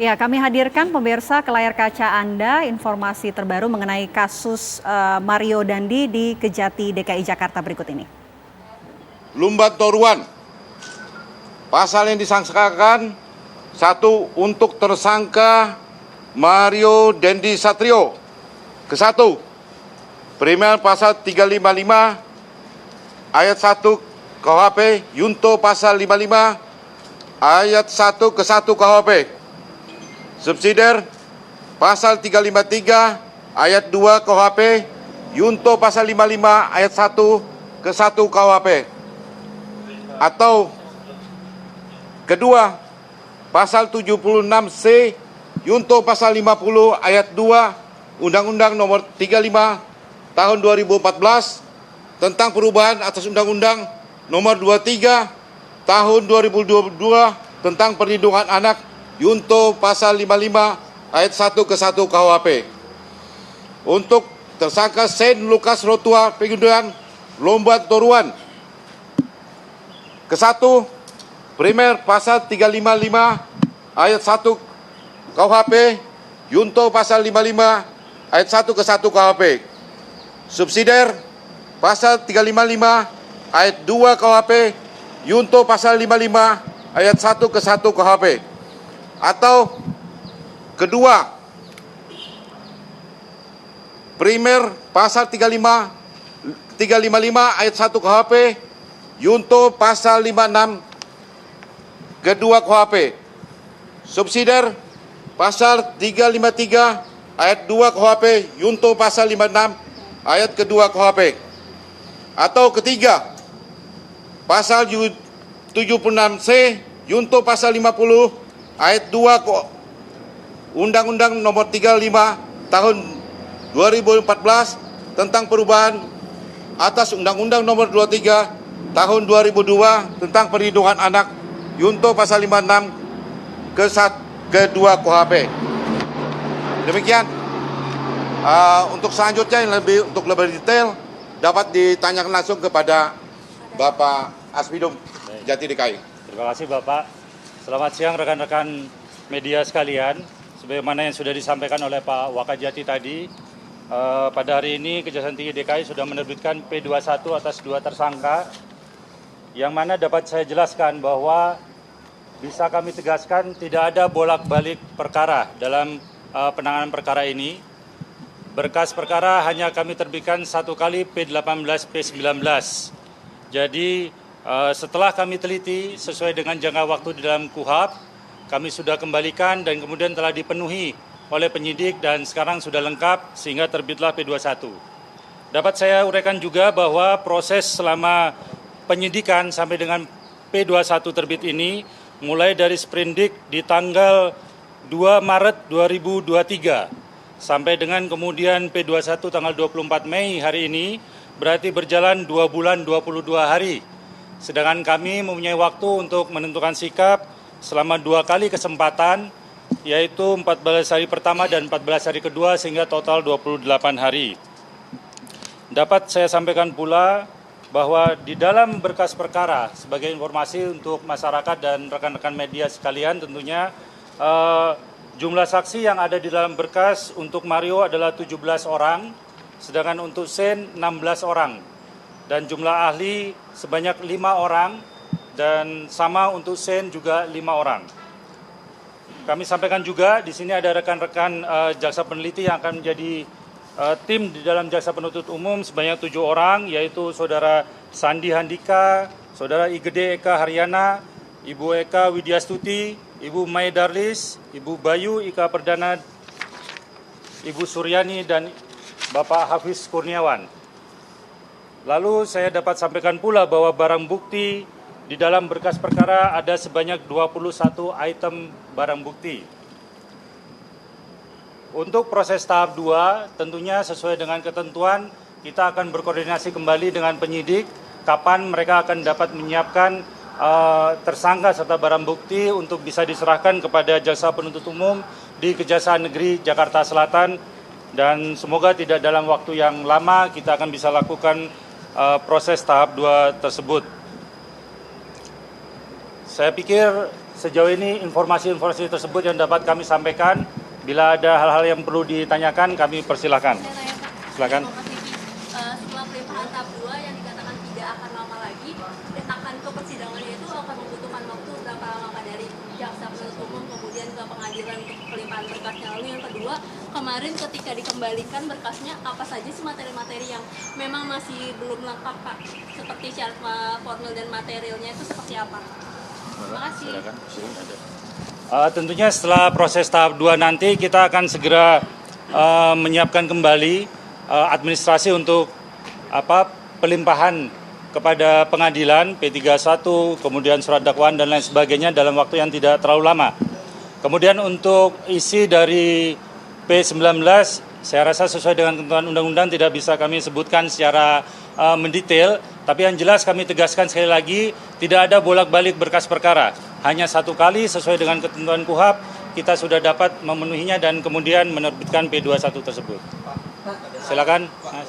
Ya, kami hadirkan pemirsa ke layar kaca Anda informasi terbaru mengenai kasus Mario Dandi di Kejati DKI Jakarta berikut ini. Lumban Toruan, pasal yang disangkakan, 1. Untuk tersangka Mario Dandi Satrio. Ke-1, Primer pasal 355 ayat 1 KUHP, Yunto pasal 55 ayat 1 ke 1 KUHP. Subsidiar pasal 353 ayat 2 KUHP, Yunto pasal 55 ayat 1 ke 1 KUHP. Atau kedua, pasal 76C Yunto pasal 50 ayat 2 Undang-Undang Nomor 35 Tahun 2014 tentang perubahan atas Undang-Undang Nomor 23 Tahun 2022 tentang perlindungan anak, Yunto pasal 55 ayat 1 ke 1 KUHP. Untuk tersangka Sen Lukas Rotua Pegunduan Lumban Toruan. Ke-1, Primer pasal 355 ayat 1 KUHP, Yunto pasal 55 ayat 1 ke 1 KUHP. Subsidiar pasal 355 ayat 2 KUHP, Yunto pasal 55 ayat 1 ke 1 KUHP. Atau kedua, Primer pasal 355 ayat 1 KUHP, Yunto pasal 56 kedua KUHP. Subsidiar pasal 353 ayat 2 KUHP, Yunto pasal 56 ayat kedua KUHP. Atau ketiga, pasal 76C Yunto pasal 50 ayat 2 Undang-Undang Nomor 35 Tahun 2014 tentang perubahan atas Undang-Undang Nomor 23 Tahun 2002 tentang perlindungan anak, Yunto pasal 56 ke-2 KUHP. Demikian. Untuk selanjutnya yang lebih detail dapat ditanyakan langsung kepada Bapak Aspidum Jati DKI. Terima kasih Bapak. Selamat siang rekan-rekan media sekalian. Sebagaimana yang sudah disampaikan oleh Pak Wakajati tadi, pada hari ini Kejaksaan Tinggi DKI sudah menerbitkan P21 atas 2 tersangka, yang mana dapat saya jelaskan bahwa bisa kami tegaskan tidak ada bolak-balik perkara dalam penanganan perkara ini. Berkas perkara hanya kami terbitkan 1 kali P18, P19. Jadi setelah kami teliti sesuai dengan jangka waktu di dalam KUHP, kami sudah kembalikan dan kemudian telah dipenuhi oleh penyidik dan sekarang sudah lengkap sehingga terbitlah P21. Dapat saya uraikan juga bahwa proses selama penyidikan sampai dengan P21 terbit ini mulai dari sprindik di tanggal 2 Maret 2023 sampai dengan kemudian P21 tanggal 24 Mei hari ini berarti berjalan 2 bulan 22 hari. Sedangkan kami mempunyai waktu untuk menentukan sikap selama 2 kali kesempatan, yaitu 14 hari pertama dan 14 hari kedua sehingga total 28 hari. Dapat saya sampaikan pula bahwa di dalam berkas perkara, sebagai informasi untuk masyarakat dan rekan-rekan media sekalian tentunya, jumlah saksi yang ada di dalam berkas untuk Mario adalah 17 orang, sedangkan untuk Sen 16 orang. Dan jumlah ahli sebanyak 5 orang, dan sama untuk Sen juga 5 orang. Kami sampaikan juga di sini ada rekan-rekan jaksa peneliti yang akan menjadi tim di dalam jaksa penuntut umum sebanyak 7 orang, yaitu Saudara Sandi Handika, Saudara Igede Eka Haryana, Ibu Eka Widyastuti, Ibu Mai Darlis, Ibu Bayu Ika Perdana, Ibu Suryani, dan Bapak Hafiz Kurniawan. Lalu saya dapat sampaikan pula bahwa barang bukti di dalam berkas perkara ada sebanyak 21 item barang bukti. Untuk proses tahap 2, tentunya sesuai dengan ketentuan, kita akan berkoordinasi kembali dengan penyidik kapan mereka akan dapat menyiapkan tersangka serta barang bukti untuk bisa diserahkan kepada jaksa penuntut umum di Kejaksaan Negeri Jakarta Selatan, dan semoga tidak dalam waktu yang lama kita akan bisa lakukan proses tahap 2 tersebut. Saya pikir sejauh ini informasi-informasi tersebut yang dapat kami sampaikan. Bila ada hal-hal yang perlu ditanyakan, kami persilahkan. Silakan. Setelah pelimpahan tahap 2 yang dikatakan tidak akan lama lagi, dan akan ke persidangannya itu akan membutuhkan waktu berapa lama Pak, dari jaksa penuntut umum kemudian ke pengadilan untuk pelimpahan berkasnya. Lalu yang kedua, kemarin ketika dikembalikan berkasnya, apa saja sih materi-materi yang memang masih belum lengkap Pak? Seperti syarat formil dan materialnya itu seperti apa? Terima kasih. Tentunya setelah proses tahap 2 nanti kita akan segera menyiapkan kembali administrasi untuk pelimpahan kepada pengadilan P31, kemudian surat dakwaan dan lain sebagainya dalam waktu yang tidak terlalu lama. Kemudian untuk isi dari P19, saya rasa sesuai dengan ketentuan undang-undang tidak bisa kami sebutkan secara mendetail, tapi yang jelas kami tegaskan sekali lagi, tidak ada bolak-balik berkas perkara. Hanya satu kali sesuai dengan ketentuan KUHAP, kita sudah dapat memenuhinya dan kemudian menerbitkan P21 tersebut. Silakan, Mas.